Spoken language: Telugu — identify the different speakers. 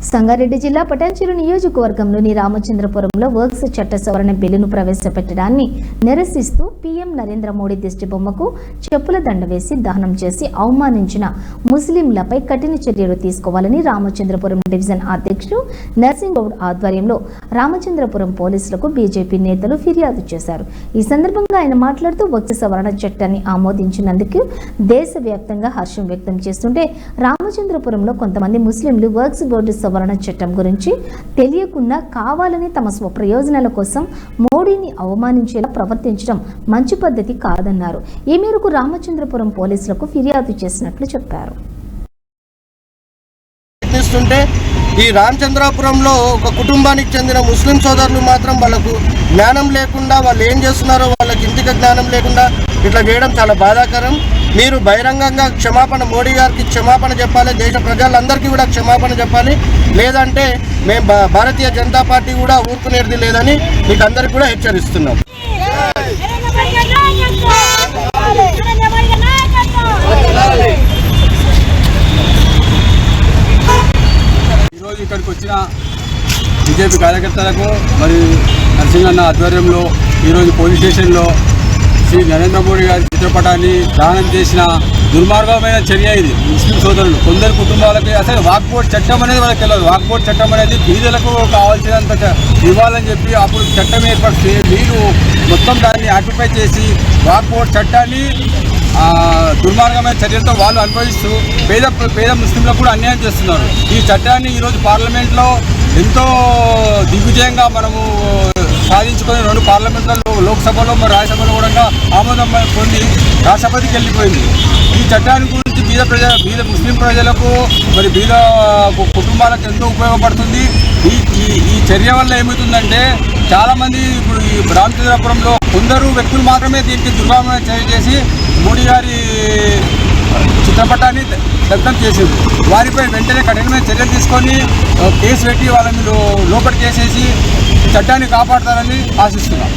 Speaker 1: సంగారెడ్డి జిల్లా పటాన్చెరు నియోజకవర్గంలోని రామచంద్రపురంలో వర్క్స్ చట్ట సవరణ బిల్లును ప్రవేశపెట్టడాన్ని నిరసిస్తూ పీఎం నరేంద్ర మోడీ దిష్టిబొమ్మకు చెప్పుల దండ వేసి దహనం చేసి అవమానించిన ముస్లింలపై కఠిన చర్యలు తీసుకోవాలని రామచంద్రపురం డివిజన్ అధ్యక్షుడు నర్సింగ్ గౌడ్ ఆధ్వర్యంలో రామచంద్రపురం పోలీసులకు బీజేపీ నేతలు ఫిర్యాదు చేశారు. ఈ సందర్భంగా ఆయన మాట్లాడుతూ వర్క్స్ సవరణ చట్టాన్ని ఆమోదించినందుకు దేశవ్యాప్తంగా హర్షం వ్యక్తం చేస్తుంటే రామచంద్రపురంలో కొంతమంది ముస్లింలు వర్క్స్ బోర్డు సవరణ చట్టం గురించి తెలియకుండా కావాలని తమ స్వప్రయోజనాల కోసం మోడీని అవమానించేలా ప్రవర్తించడం మంచి పద్ధతి కాదన్నారు. ఈ మేరకు రామచంద్రపురం పోలీసులకు ఫిర్యాదు చేసినట్లు చెప్పారు.
Speaker 2: ఈ రామచంద్రపురంలో ఒక కుటుంబానికి చెందిన ముస్లిం సోదరులు మాత్రం వాళ్ళకు జ్ఞానం లేకుండా వాళ్ళు ఏం చేస్తున్నారో వాళ్ళకి ఇంటికి జ్ఞానం లేకుండా ఇట్లా చేయడం చాలా బాధాకరం. మీరు బహిరంగంగా క్షమాపణ మోడీ గారికి క్షమాపణ చెప్పాలి, దేశ ప్రజలందరికీ కూడా క్షమాపణ చెప్పాలి. లేదంటే మేము భారతీయ జనతా పార్టీ కూడా ఊరుకునేది లేదని మీకు అందరికీ కూడా హెచ్చరిస్తున్నాం.
Speaker 3: ఈరోజు ఇక్కడికి వచ్చిన బీజేపీ కార్యకర్తలకు మరి నరసింహన్న ఆధ్వర్యంలో ఈరోజు పోలీస్ స్టేషన్లో శ్రీ నరేంద్ర మోడీ గారి చిత్రపటాన్ని దానం చేసిన దుర్మార్గమైన చర్య ఇది. ముస్లిం సోదరులు కొందరు కుటుంబాలకి అసలు వాక్బోర్డ్ చట్టం అనేది వాళ్ళకి తెలియదు. వాక్బోర్డ్ చట్టం అనేది బీదలకు కావాల్సినంత ఇవ్వాలని చెప్పి అప్పుడు చట్టం ఏర్పడితే వీళ్ళు మొత్తం దాన్ని ఆక్యుపై చేసి వాక్బోర్డ్ చట్టాన్ని దుర్మార్గమైన చర్యలతో వాళ్ళు అనుభవిస్తూ పేద ముస్లింలకు కూడా అన్యాయం చేస్తున్నారు. ఈ చట్టాన్ని ఈరోజు పార్లమెంట్లో ఎంతో దిగ్విజయంగా మనము సాధించుకొని 2 పార్లమెంట్లలో లోక్సభలో మరి రాజ్యసభలో కూడా ఆమోదం పొంది రాష్ట్రపతికి వెళ్ళిపోయింది. ఈ చట్టాన్ని గురించి బీద ముస్లిం ప్రజలకు మరి బీద కుటుంబాలకు ఎంతో ఉపయోగపడుతుంది. ఈ చర్య వల్ల ఏమవుతుందంటే చాలామంది ఇప్పుడు ఈ రామచంద్రపురంలో కొందరు వ్యక్తులు మాత్రమే దీనికి దుర్భావన చర్య చేసి మోడీ గారి చిత్రపటాన్ని దగ్ధం చేసింది. వారిపై వెంటనే కఠినమైన చర్యలు తీసుకొని కేసు పెట్టి వాళ్ళని లోపలికి వేసేసి చట్టాన్ని కాపాడతారని ఆశిస్తున్నాం.